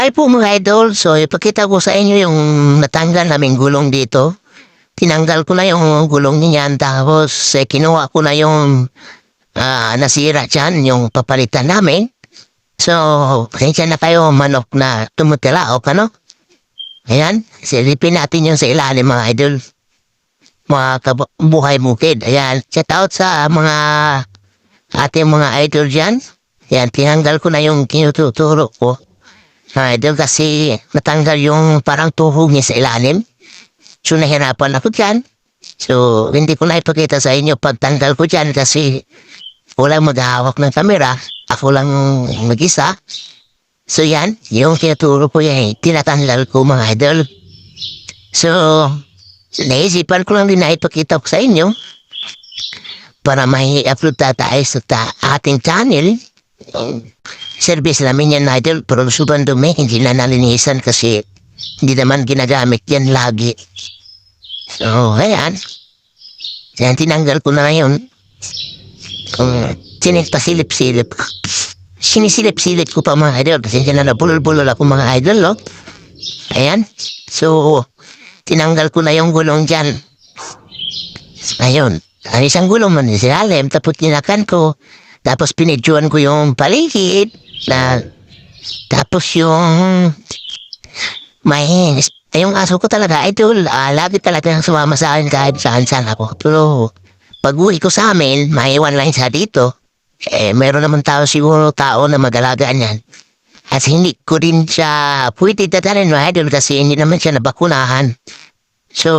Hi po mga idol, so ipakita ko sa inyo yung natanggal naming gulong dito. Tinanggal ko na yung gulong niyan tapos kinuha ko na yung nasira dyan, yung papalitan namin. So, pasensya na kayo manok na tumutila o kano. Ayan, silipin natin yung sa ilalim mga idol. Mga buhay bukid. Ayan, shout out sa mga ating mga idol dyan. Ayan, tinanggal ko na yung kinututuro ko. Idol kasi natanggal yung parang tuhog niya sa ilalim. So nahirapan ako dyan. So hindi ko na ipakita sa inyo pagtanggal ko dyan kasi wala maghahawak ng kamera. Ako lang mag-isa. So yan, yung tinuturo ko yan, tinatanggal ko mga idol. So, naisipan ko lang din na ipakita ko sa inyo para may upload tayo sa ating channel. Service namin yan idol, pero sobrang dumi, hindi na nalinisan kasi hindi naman ginagamit yan lagi. So, ayan. Ayan, tinanggal ko na ngayon. Pasilip-silip. Sinisilip-silip ko pa mga idol kasi na nabulol-bulol ako mga idol, no? Ayan. So, tinanggal ko na yung gulong dyan. Ayun. Ang isang gulong man isilalim, tapos tinakan ko. Tapos pinidyoan ko yung paligid. Tapos yung yung aso ko talaga, idol, lagi talaga sumama sa akin kahit saan ako. Pero pag uwi ko sa amin, maiwan lang siya dito. Meron naman siguro tao na mag-alagaan yan. At hindi ko rin siya pwede dadalhin mga idol kasi hindi naman siya nabakunahan. So,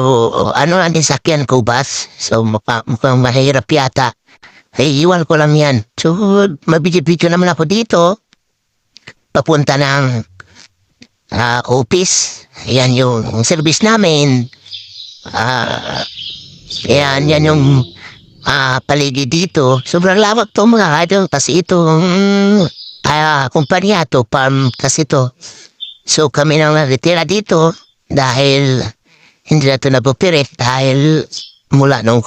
ano lang din sakyan ko, bus? So, mukhang mahirap yata. Iwan ko lang yan. So, mabidyo-bidyo naman ako dito. Papunta ng office. Yan yung service namin. Yan yung paligid dito. Sobrang lawak to mga idol. Kasi itong kumpanya to, farm kasi to. So, kami nang natitira dito dahil hindi na ito napupirit dahil mula nung